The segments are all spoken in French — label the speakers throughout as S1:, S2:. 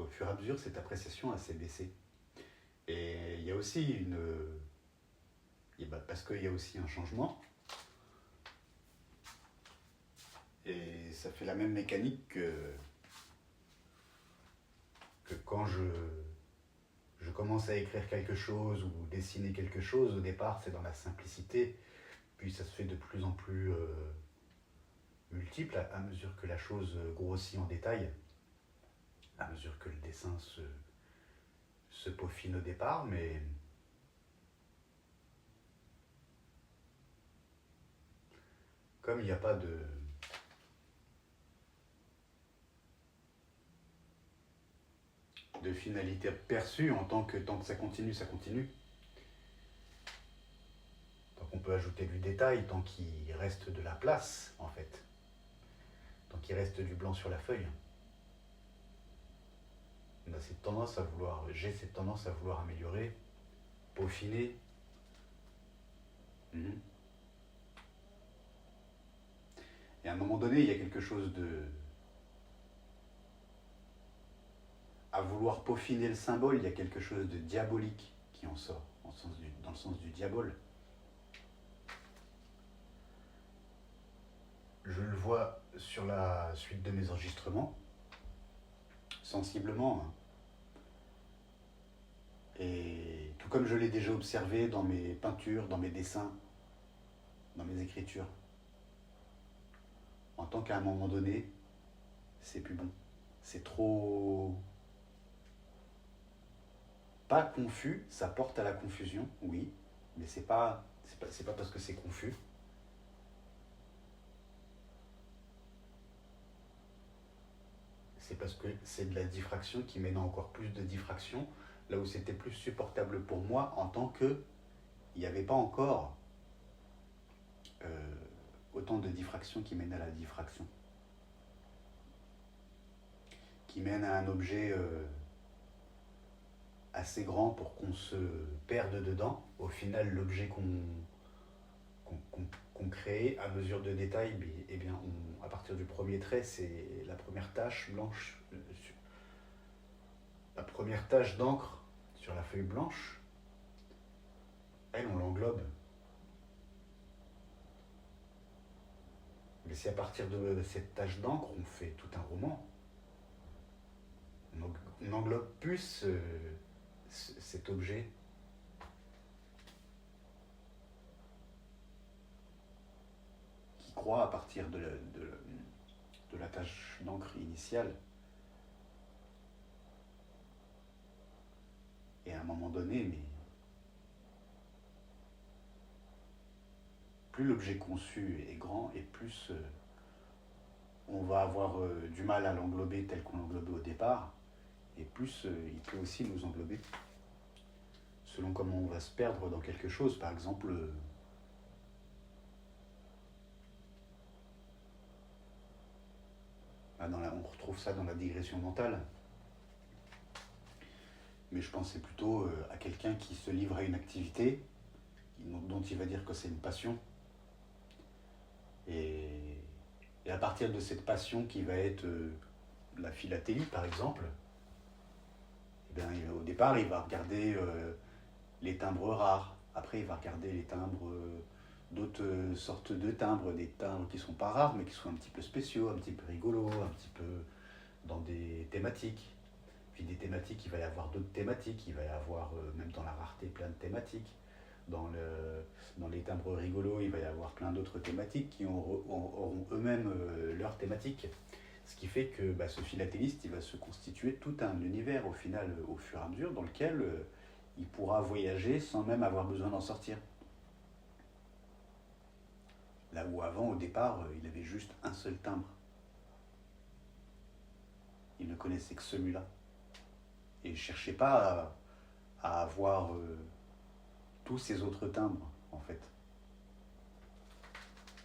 S1: au fur et à mesure, cette appréciation s'est baissée. Et il y a aussi parce qu'il y a aussi un changement, et ça fait la même mécanique que quand je commence à écrire quelque chose ou dessiner quelque chose. Au départ, c'est dans la simplicité, puis ça se fait de plus en plus multiple à mesure que la chose grossit en détail, à mesure que le dessin se peaufine au départ, mais comme il n'y a pas de finalité perçue en tant que ça continue, ça continue. Tant qu'on peut ajouter du détail, tant qu'il reste de la place, en fait. Tant qu'il reste du blanc sur la feuille. J'ai cette tendance à vouloir améliorer, peaufiner. Et à un moment donné, il y a quelque chose à vouloir peaufiner le symbole, il y a quelque chose de diabolique qui en sort, dans le sens du diable. Je le vois sur la suite de mes enregistrements, sensiblement. Et tout comme je l'ai déjà observé dans mes peintures, dans mes dessins, dans mes écritures. En tant qu'à un moment donné, c'est plus bon. C'est trop... Pas confus, ça porte à la confusion, oui, mais c'est pas parce que c'est confus. C'est parce que c'est de la diffraction qui mène à encore plus de diffraction, là où c'était plus supportable pour moi en tant que il n'y avait pas encore autant de diffraction qui mène à la diffraction, qui mène à un objet assez grand pour qu'on se perde dedans. Au final, l'objet qu'on crée à mesure de détail, eh bien, à partir du premier trait, c'est la première tache blanche, la première tache d'encre sur la feuille blanche. Elle, on l'englobe. Mais c'est à partir de cette tache d'encre on fait tout un roman. On englobe plus cet objet. Qui croît à partir de la tache d'encre initiale. Et à un moment donné, mais plus l'objet conçu est grand et plus on va avoir du mal à l'englober tel qu'on l'englobait au départ, et plus il peut aussi nous englober selon comment on va se perdre dans quelque chose. Par exemple, on retrouve ça dans la digression mentale, mais je pensais plutôt à quelqu'un qui se livre à une activité dont il va dire que c'est une passion, et à partir de cette passion qui va être la philatélie par exemple, eh bien, au départ il va regarder les timbres rares, après il va regarder les timbres, d'autres sortes de timbres, des timbres qui sont pas rares mais qui sont un petit peu spéciaux, un petit peu rigolos, un petit peu dans des thématiques. Puis des thématiques, il va y avoir d'autres thématiques, il va y avoir même dans la rareté plein de thématiques. Dans les timbres rigolos, il va y avoir plein d'autres thématiques qui auront eux-mêmes leurs thématiques. Ce qui fait que ce philatéliste, il va se constituer tout un univers au final, au fur et à mesure, dans lequel il pourra voyager sans même avoir besoin d'en sortir. Là où avant, au départ, il avait juste un seul timbre. Il ne connaissait que celui-là. Et il ne cherchait pas à avoir tous ces autres timbres, en fait.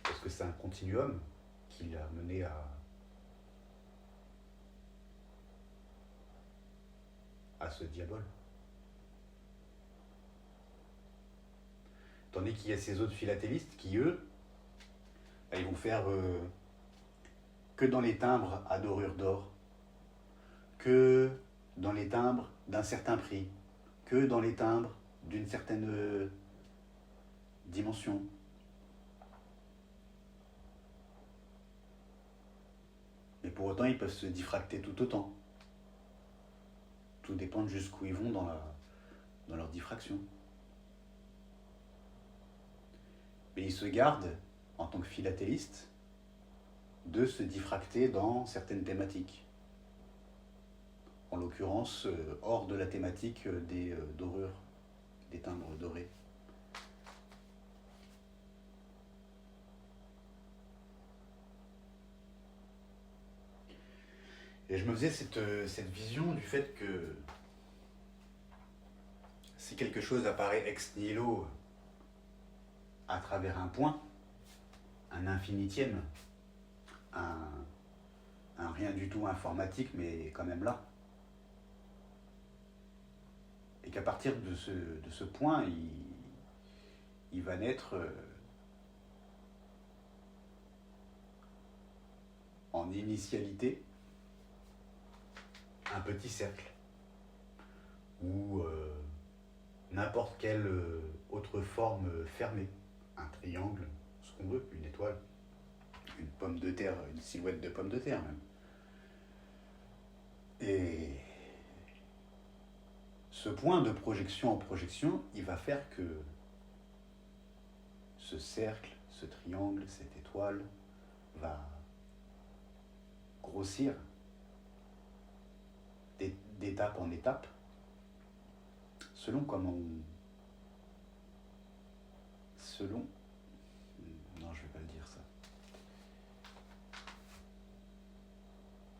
S1: Parce que c'est un continuum qui l'a mené à ce diable. Tandis qu'il y a ces autres philatélistes qui, eux, ils vont faire que dans les timbres à dorure d'or, que dans les timbres d'un certain prix que dans les timbres d'une certaine dimension. Mais pour autant, ils peuvent se diffracter tout autant. Tout dépend de jusqu'où ils vont dans leur diffraction. Mais ils se gardent, en tant que philatélistes, de se diffracter dans certaines thématiques. En l'occurrence, hors de la thématique des dorures, des timbres dorés. Et je me faisais cette vision du fait que si quelque chose apparaît ex nihilo à travers un point, un infinième, un rien du tout informatique, mais quand même là, et qu'à partir de ce point, il va naître en initialité un petit cercle, ou n'importe quelle autre forme fermée, un triangle, ce qu'on veut, une étoile, une pomme de terre, une silhouette de pomme de terre même. Et ce point de projection en projection, il va faire que ce cercle, ce triangle, cette étoile va grossir d'étape en étape, selon comment on... Selon... Non, je vais pas le dire ça.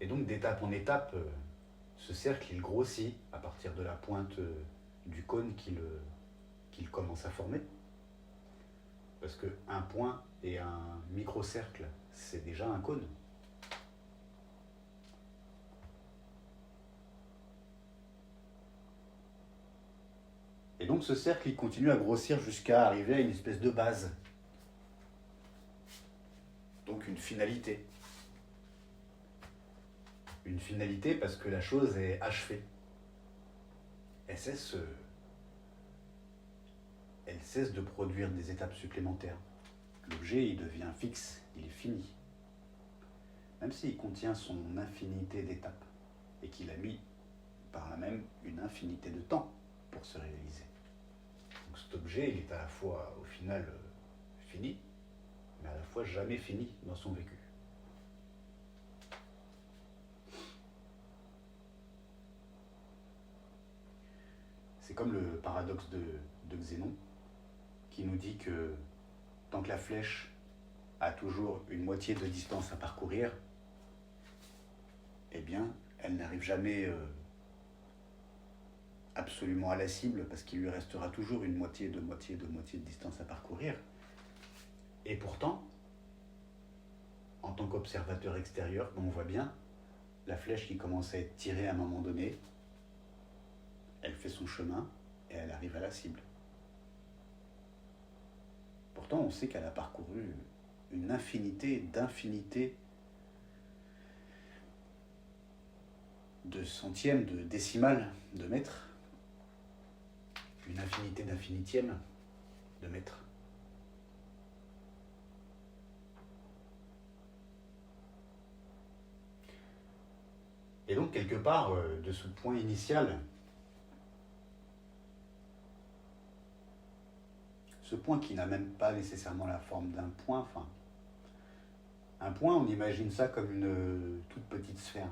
S1: Et donc d'étape en étape, ce cercle, il grossit à partir de la pointe du cône qu'il commence à former. Parce qu'un point et un microcercle, c'est déjà un cône. Et donc ce cercle, il continue à grossir jusqu'à arriver à une espèce de base. Donc une finalité. Une finalité parce que la chose est achevée. Elle cesse de produire des étapes supplémentaires. L'objet, il devient fixe, il est fini. Même s'il contient son infinité d'étapes et qu'il a mis par là même une infinité de temps pour se réaliser. Donc cet objet, il est à la fois au final fini, mais à la fois jamais fini dans son vécu. C'est comme le paradoxe de Xénon, qui nous dit que tant que la flèche a toujours une moitié de distance à parcourir, eh bien, elle n'arrive jamais absolument à la cible, parce qu'il lui restera toujours une moitié de distance à parcourir. Et pourtant, en tant qu'observateur extérieur, on voit bien la flèche qui commence à être tirée à un moment donné, elle fait son chemin et elle arrive à la cible. Pourtant, on sait qu'elle a parcouru une infinité d'infinités de centièmes, de décimales de mètres, une infinité d'infinitièmes de mètres. Et donc, quelque part, de ce point initial, ce point qui n'a même pas nécessairement la forme d'un point, enfin, un point, on imagine ça comme une toute petite sphère.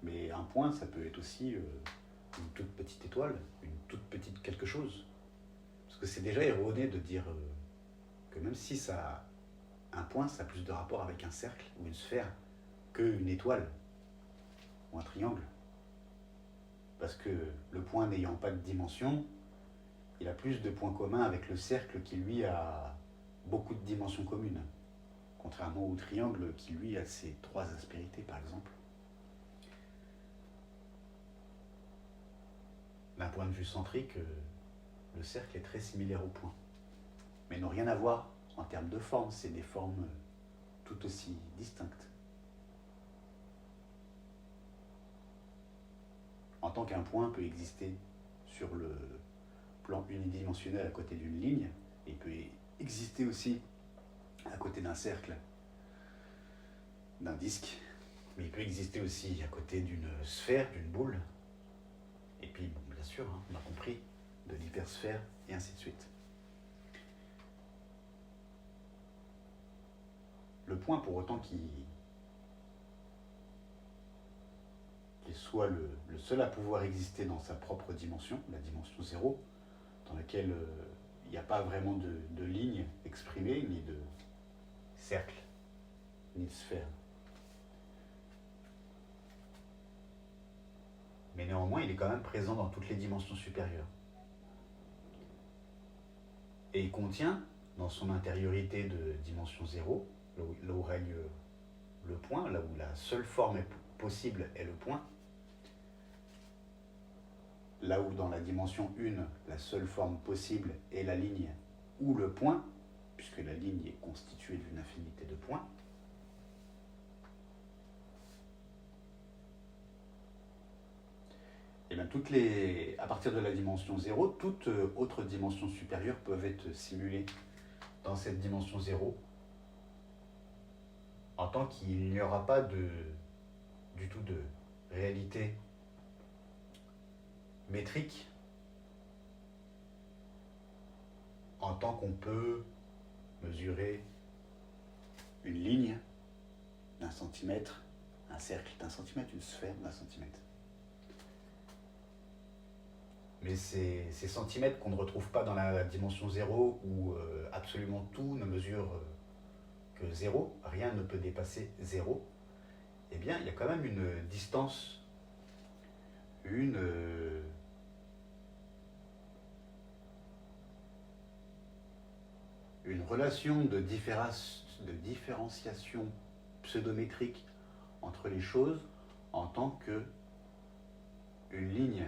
S1: Mais un point, ça peut être aussi une toute petite étoile, une toute petite quelque chose. Parce que c'est déjà erroné de dire que même si un point, ça a plus de rapport avec un cercle ou une sphère qu'une étoile ou un triangle. Parce que le point n'ayant pas de dimension, il a plus de points communs avec le cercle qui, lui, a beaucoup de dimensions communes. Contrairement au triangle qui, lui, a ses 3 aspérités, par exemple. D'un point de vue centrique, le cercle est très similaire au point. Mais n'ont rien à voir en termes de forme, c'est des formes tout aussi distinctes. tant qu'un point peut exister sur le plan unidimensionnel à côté d'une ligne, et peut exister aussi à côté d'un cercle, d'un disque, mais il peut exister aussi à côté d'une sphère, d'une boule, et puis, bon, bien sûr, on a compris, de l'hypersphère, et ainsi de suite. Le point, pour autant qu'il soit le seul à pouvoir exister dans sa propre dimension, la dimension 0, dans laquelle il n'y a pas vraiment de ligne exprimée, ni de cercle, ni de sphère. Mais néanmoins, il est quand même présent dans toutes les dimensions supérieures. Et il contient, dans son intériorité de dimension 0, là où règne le point, là où la seule forme possible est le point, là où dans la dimension 1, la seule forme possible est la ligne ou le point, puisque la ligne est constituée d'une infinité de points, et bien à partir de la dimension 0, toutes autres dimensions supérieures peuvent être simulées dans cette dimension 0, en tant qu'il n'y aura pas du tout de réalité métrique, en tant qu'on peut mesurer une ligne d'un centimètre, un cercle d'un centimètre, une sphère d'un centimètre. Mais ces centimètres qu'on ne retrouve pas dans la dimension 0, où absolument tout ne mesure que 0, rien ne peut dépasser 0, eh bien, il y a quand même une distance, une relation de différenciation pseudométrique entre les choses en tant que une ligne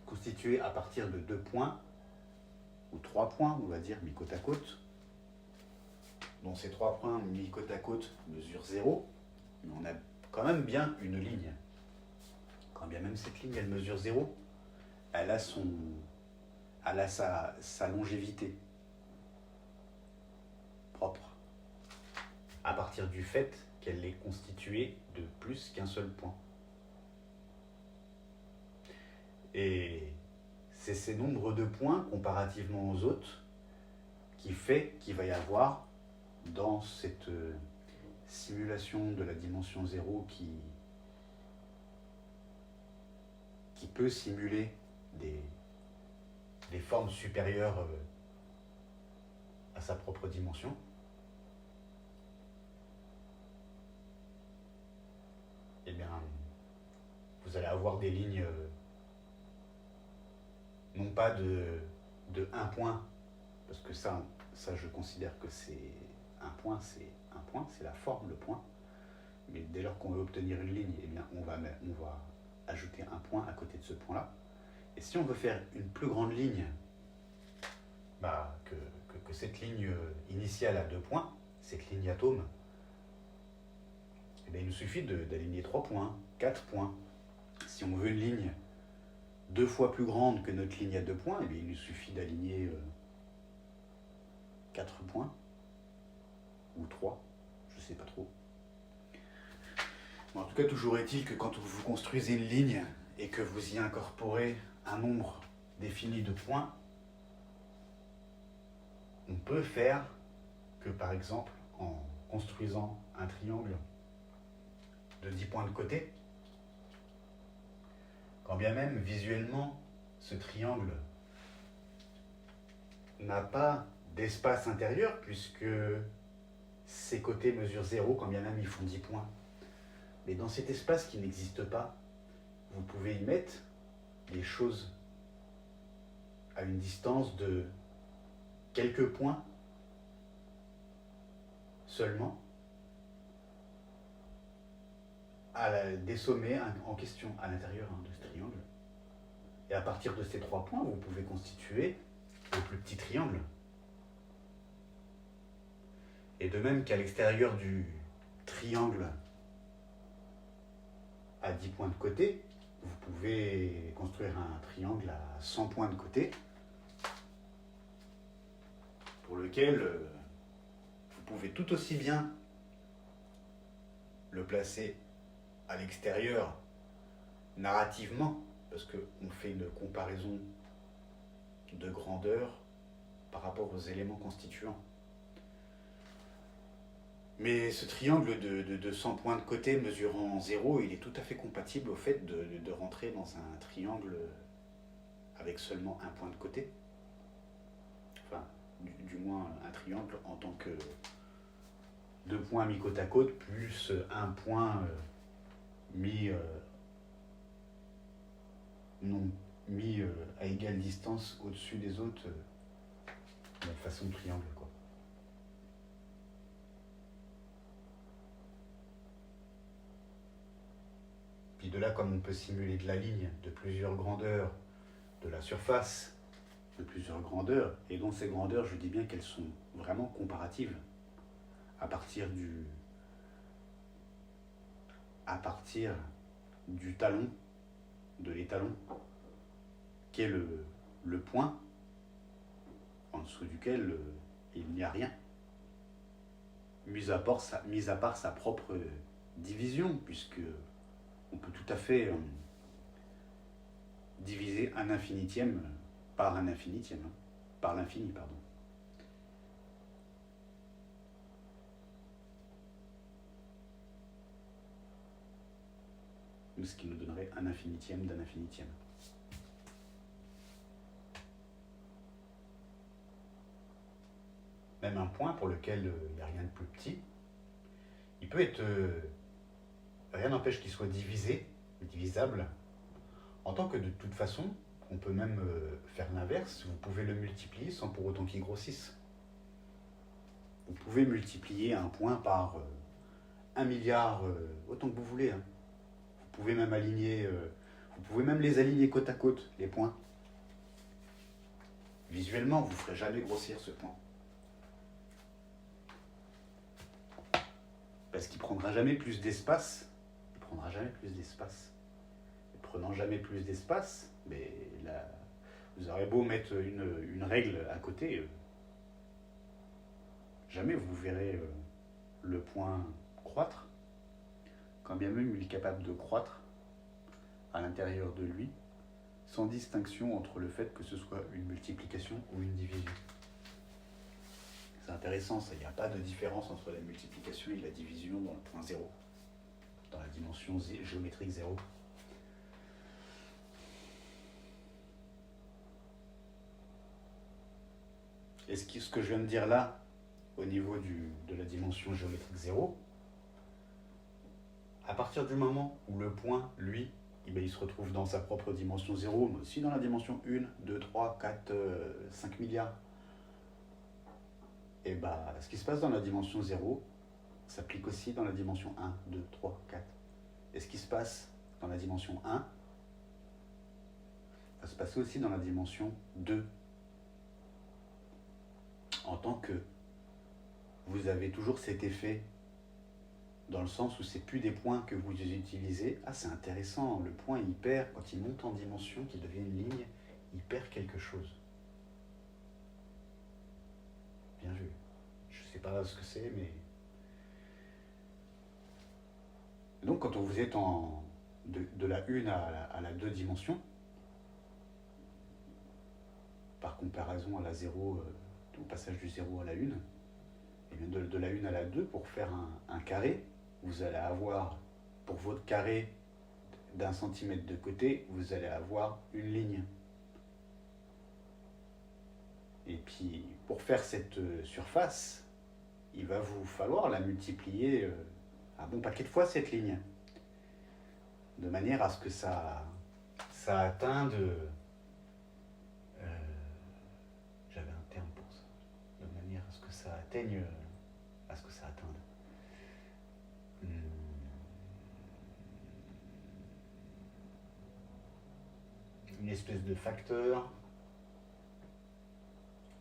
S1: constituée à partir de 2 points, ou 3 points, on va dire, mis côte à côte, dont ces 3 points mis côte à côte mesurent 0, mais on a quand même bien une ligne. Quand bien même cette ligne, elle mesure 0, elle a sa longévité propre, à partir du fait qu'elle est constituée de plus qu'un seul point. Et c'est ces nombres de points, comparativement aux autres, qui fait qu'il va y avoir, dans cette simulation de la dimension 0 qui peut simuler des formes supérieures à sa propre dimension, eh bien, vous allez avoir des lignes non pas de 1 point, parce que ça je considère que c'est un point, c'est la forme, le point. Mais dès lors qu'on veut obtenir une ligne, eh bien, on va ajouter un point à côté de ce point-là. Et si on veut faire une plus grande ligne que cette ligne initiale à 2 points, cette ligne atome, eh bien, il nous suffit d'aligner 3 points, 4 points. Si on veut une ligne 2 fois plus grande que notre ligne à 2 points, eh bien, il nous suffit d'aligner 4 points, ou 3, je ne sais pas trop. Bon, en tout cas, toujours est-il que quand vous construisez une ligne et que vous y incorporez un nombre défini de points, on peut faire que, par exemple, en construisant un triangle de 10 points de côté, quand bien même visuellement ce triangle n'a pas d'espace intérieur, puisque ses côtés mesurent 0, quand bien même ils font 10 points. Mais dans cet espace qui n'existe pas, vous pouvez y mettre des choses à une distance de quelques points seulement, des sommets en question à l'intérieur de ce triangle. Et à partir de ces 3 points, vous pouvez constituer un plus petit triangle. Et de même qu'à l'extérieur du triangle à 10 points de côté, vous pouvez construire un triangle à 100 points de côté, pour lequel vous pouvez tout aussi bien le placer à l'extérieur narrativement, parce qu'on fait une comparaison de grandeur par rapport aux éléments constituants. Mais ce triangle de 100 points de côté mesurant 0, il est tout à fait compatible au fait de rentrer dans un triangle avec seulement un point de côté. Enfin, du moins un triangle en tant que 2 points mis côte à côte, plus un point mis à égale distance au-dessus des autres, de façon de triangle, quoi. Puis de là, comme on peut simuler de la ligne de plusieurs grandeurs de la surface, de plusieurs grandeurs, et dont ces grandeurs, je dis bien qu'elles sont vraiment comparatives, à partir du talon, de l'étalon, qui est le point en dessous duquel il n'y a rien, mis à part sa propre division, puisque on peut tout à fait diviser un infinitième par un infinitième, par l'infini, pardon. Ce qui nous donnerait un infinitième d'un infinitième. Même un point pour lequel il n'y a rien de plus petit, il peut être... rien n'empêche qu'il soit divisable, en tant que de toute façon, on peut même faire l'inverse, vous pouvez le multiplier sans pour autant qu'il grossisse. Vous pouvez multiplier un point par 1 milliard, autant que vous voulez. Hein. Vous pouvez même vous pouvez même les aligner côte à côte, les points. Visuellement, vous ne ferez jamais grossir ce point. Parce qu'il ne prendra jamais plus d'espace. Il prendra jamais plus d'espace. Et prenant jamais plus d'espace, mais là, vous aurez beau mettre une règle à côté, jamais vous verrez le point croître, quand bien même il est capable de croître à l'intérieur de lui, sans distinction entre le fait que ce soit une multiplication ou une division. C'est intéressant, ça, il n'y a pas de différence entre la multiplication et la division dans le point 0, dans la dimension géométrique 0. Et ce que je viens de dire là, au niveau de la dimension géométrique 0, à partir du moment où le point, lui, il se retrouve dans sa propre dimension 0, mais aussi dans la dimension 1, 2, 3, 4, 5 milliards, et ce qui se passe dans la dimension 0 s'applique aussi dans la dimension 1, 2, 3, 4. Et ce qui se passe dans la dimension 1 va se passer aussi dans la dimension 2. En tant que vous avez toujours cet effet, dans le sens où c'est plus des points que vous utilisez. Ah, c'est intéressant, le point il perd, quand il monte en dimension, qu'il devient une ligne, il perd quelque chose. Bien vu. Je ne sais pas ce que c'est, mais... Donc quand vous êtes de la 1 à la 2 dimensions, par comparaison à la 0, au passage du 0 à la 1, et bien de la 1 à la 2, pour faire un carré, vous allez avoir, pour votre carré d'1 centimètre de côté, vous allez avoir une ligne. Et puis, pour faire cette surface, il va vous falloir la multiplier un bon paquet de fois, cette ligne. De manière à ce que ça atteigne... j'avais un terme pour ça. De manière à ce que ça atteigne... à ce que ça atteinde. Une espèce de facteur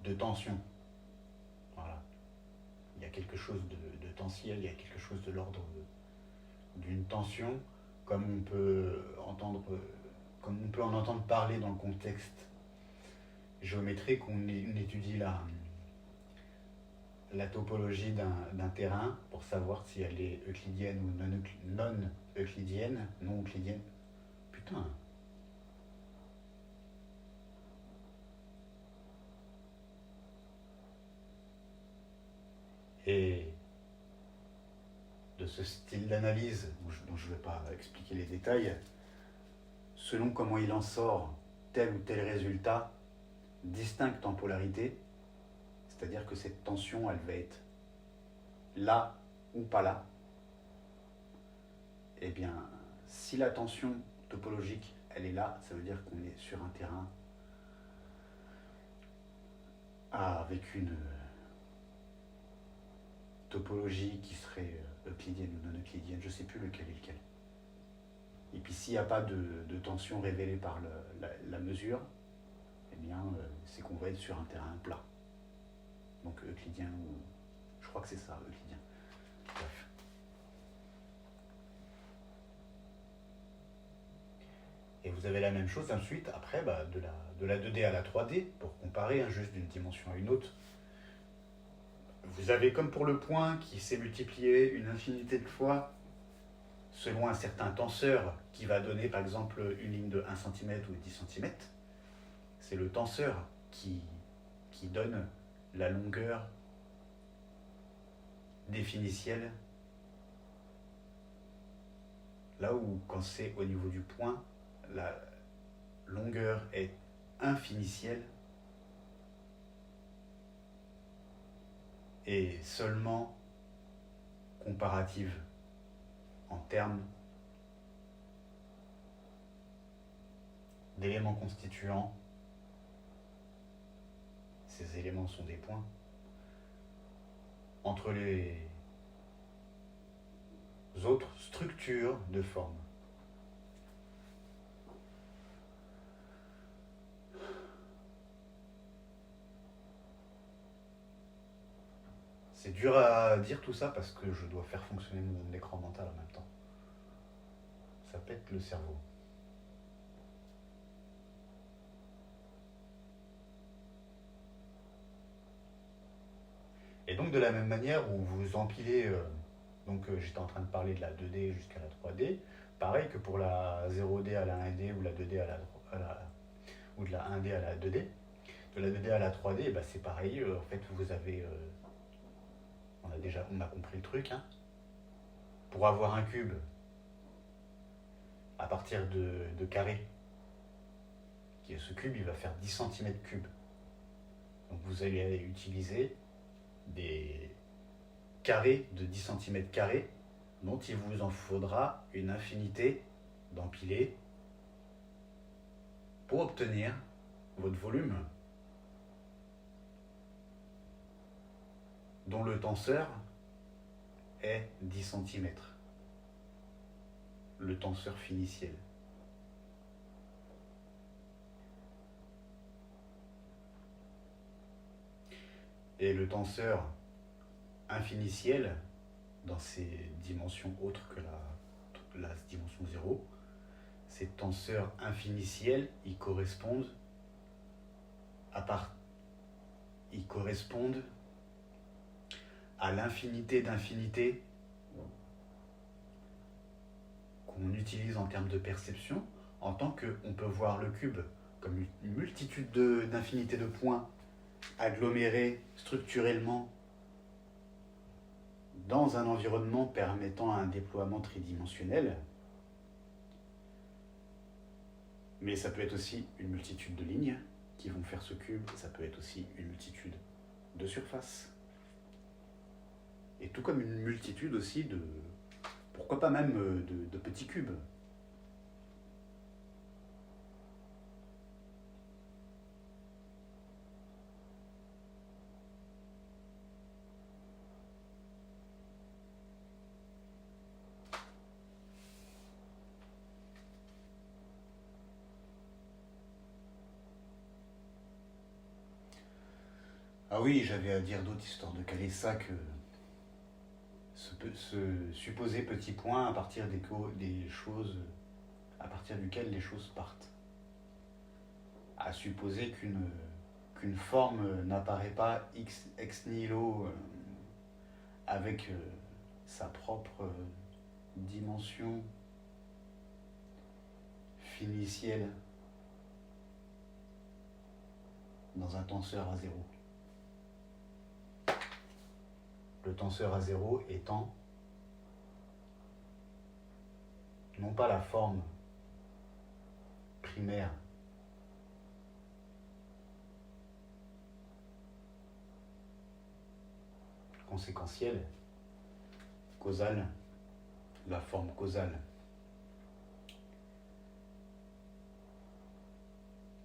S1: de tension. Voilà. Il y a quelque chose de tensiel, il y a quelque chose de l'ordre d'une tension comme on peut comme on peut en entendre parler dans le contexte géométrique, on étudie la topologie d'un terrain pour savoir si elle est euclidienne ou non euclidienne, non euclidienne. Putain. Et de ce style d'analyse, dont je ne vais pas expliquer les détails, selon comment il en sort tel ou tel résultat, distinct en polarité, c'est-à-dire que cette tension, elle va être là ou pas là, eh bien, si la tension topologique, elle est là, ça veut dire qu'on est sur un terrain avec une topologie qui serait euclidienne ou non euclidienne, je ne sais plus lequel est lequel. Et puis s'il n'y a pas de tension révélée par la mesure, eh bien, c'est qu'on va être sur un terrain plat. Donc euclidien, ou je crois que c'est ça, euclidien. Bref. Et vous avez la même chose ensuite, après, de la 2D à la 3D, pour comparer juste d'une dimension à une autre. Vous avez comme pour le point qui s'est multiplié une infinité de fois selon un certain tenseur qui va donner par exemple une ligne de 1 cm ou 10 cm. C'est le tenseur qui donne la longueur définitielle. Là où quand c'est au niveau du point, la longueur est infinitielle et seulement comparative en termes d'éléments constituants. Ces éléments sont des points entre les autres structures de forme. C'est dur à dire tout ça parce que je dois faire fonctionner mon écran mental en même temps. Ça pète le cerveau. Et donc de la même manière où vous empilez, j'étais en train de parler de la 2D jusqu'à la 3D, pareil que pour la 0D à la 1D ou la 2D ou de la 1D à la 2D, de la 2D à la 3D, bah c'est pareil, en fait vous avez, on a compris le truc, hein. Pour avoir un cube à partir de carré, ce cube il va faire 10 cm3. Donc vous allez utiliser des carrés de 10 cm2 dont il vous en faudra une infinité d'empilés pour obtenir votre volume dont le tenseur est 10 cm. Le tenseur finiciel. Et le tenseur infiniciel, dans ses dimensions autres que la dimension 0, ces tenseurs infiniciels, ils correspondent à l'infinité d'infinité qu'on utilise en termes de perception, en tant qu'on peut voir le cube comme une multitude d'infinités de points agglomérés structurellement dans un environnement permettant un déploiement tridimensionnel. Mais ça peut être aussi une multitude de lignes qui vont faire ce cube, ça peut être aussi une multitude de surfaces. Et tout comme une multitude aussi pourquoi pas même de petits cubes. Ah oui, j'avais à dire d'autres histoires de caler ça que ce supposé petit point à partir des choses, à partir duquel les choses partent. À supposer qu'une forme n'apparaît pas ex nihilo avec sa propre dimension finicielle dans un tenseur à zéro. Le tenseur à zéro étant non pas la forme primaire conséquentielle, causale, la forme causale.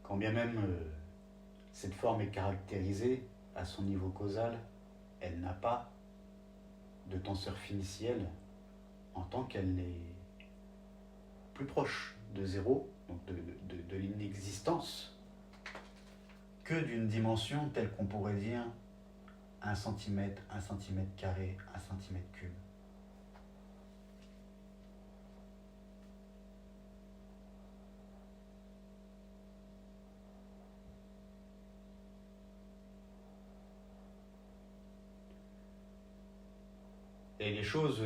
S1: Quand bien même cette forme est caractérisée à son niveau causal, elle n'a pas de tenseur finiciel en tant qu'elle n'est plus proche de zéro, donc de l'inexistence, que d'une dimension telle qu'on pourrait dire 1 cm, 1 cm², 1 cm3. Et les choses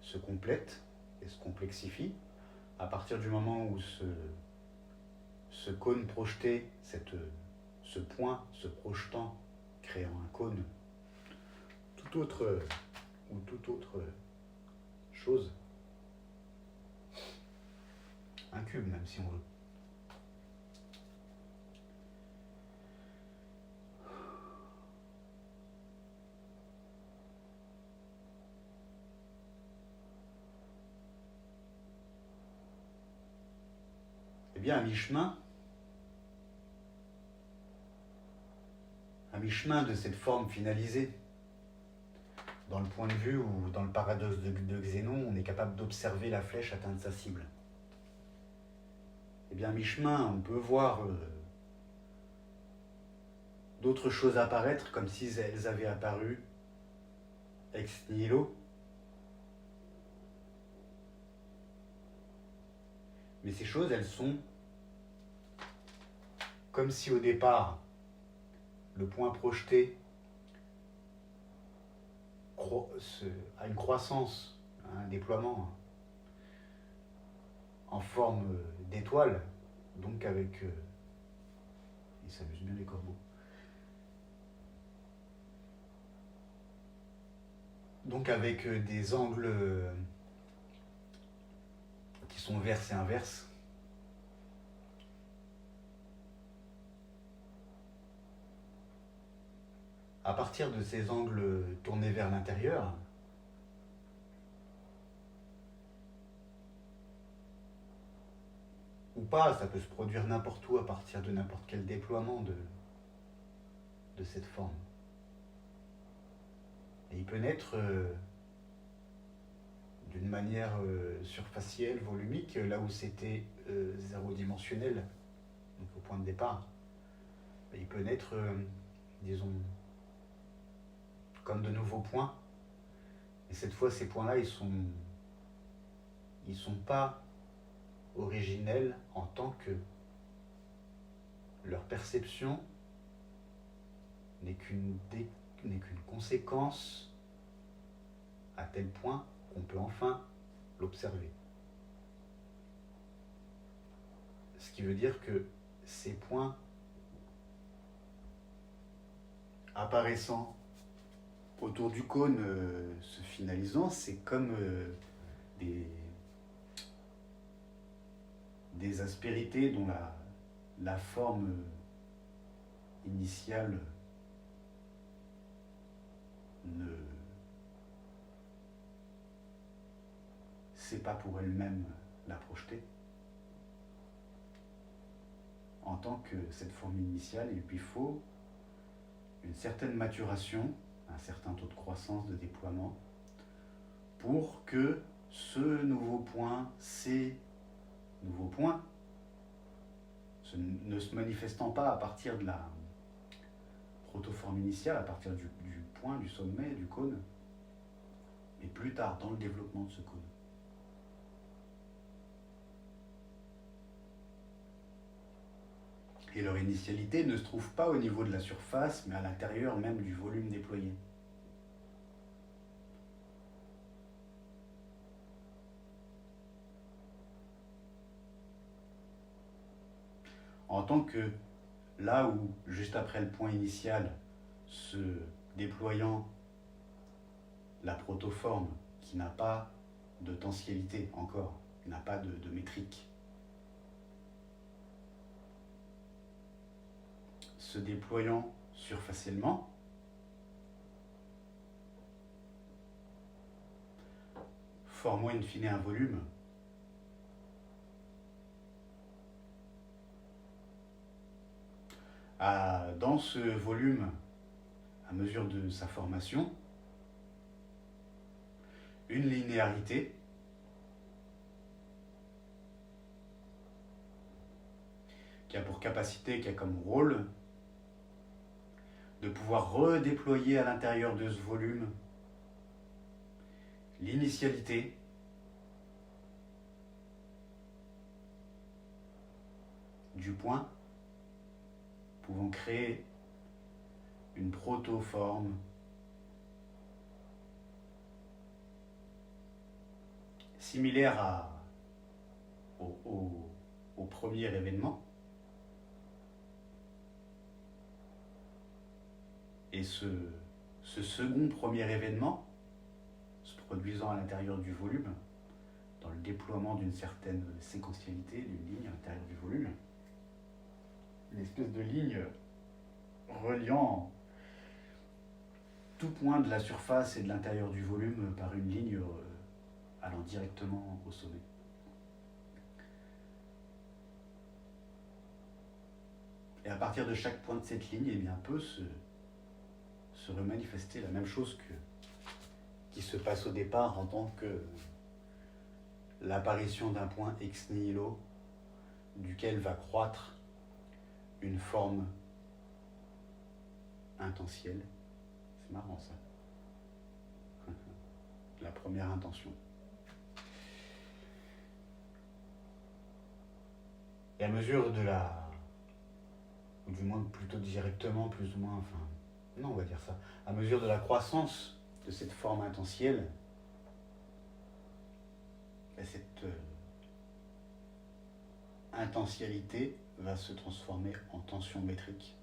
S1: se complètent et se complexifient à partir du moment où ce cône projeté, ce point se projetant, créant un cône, toute autre chose, un cube même si on veut. Eh bien, à mi-chemin de cette forme finalisée, dans le point de vue ou dans le paradoxe de Xénon, on est capable d'observer la flèche atteindre sa cible. Eh bien, à mi-chemin, on peut voir d'autres choses apparaître comme si elles avaient apparu ex nihilo. Mais ces choses, elles sont comme si au départ, le point projeté a une croissance, un déploiement en forme d'étoile, donc avec... ils s'amusent bien les corbeaux. Donc avec des angles qui sont verses et inverses. À partir de ces angles tournés vers l'intérieur, ou pas, ça peut se produire n'importe où à partir de n'importe quel déploiement de cette forme. Et il peut naître d'une manière surfacielle, volumique, là où c'était zéro-dimensionnel, donc au point de départ. Et il peut naître, disons, comme de nouveaux points. Et cette fois, ces points-là, ils sont pas originels en tant que leur perception n'est qu'une conséquence à tel point qu'on peut enfin l'observer. Ce qui veut dire que ces points apparaissant autour du cône se finalisant, c'est comme des aspérités dont la forme initiale ne sait pas pour elle-même la projeter. En tant que cette forme initiale, il lui faut une certaine maturation, un certain taux de croissance, de déploiement, pour que ce nouveau point, ces nouveaux points, ne se manifestant pas à partir de la protoforme initiale, à partir du point, du sommet, du cône, plus tard dans le développement de ce code. Et leur initialité ne se trouve pas au niveau de la surface, mais à l'intérieur même du volume déployé. En tant que là où, juste après le point initial, se déployant la protoforme qui n'a pas de tensialité encore, n'a pas de métrique, se déployant surfaciellement, formant in fine un volume dans ce volume, à mesure de sa formation, une linéarité qui a pour capacité, qui a comme rôle de pouvoir redéployer à l'intérieur de ce volume l'initialité du point pouvant créer une protoforme similaire au premier événement. Et ce second premier événement, se produisant à l'intérieur du volume, dans le déploiement d'une certaine séquentialité, d'une ligne à l'intérieur du volume, une espèce de ligne reliant tout point de la surface et de l'intérieur du volume par une ligne allant directement au sommet. Et à partir de chaque point de cette ligne, eh bien, peut se remanifester la même chose qui se passe au départ en tant que l'apparition d'un point ex nihilo duquel va croître une forme intentielle. C'est marrant ça. La première intention. Et à mesure de ou du moins plutôt directement, plus ou moins, enfin, non, on va dire ça, à mesure de la croissance de cette forme intentielle, cette intentialité va se transformer en tension métrique.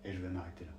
S1: Et je vais m'arrêter là.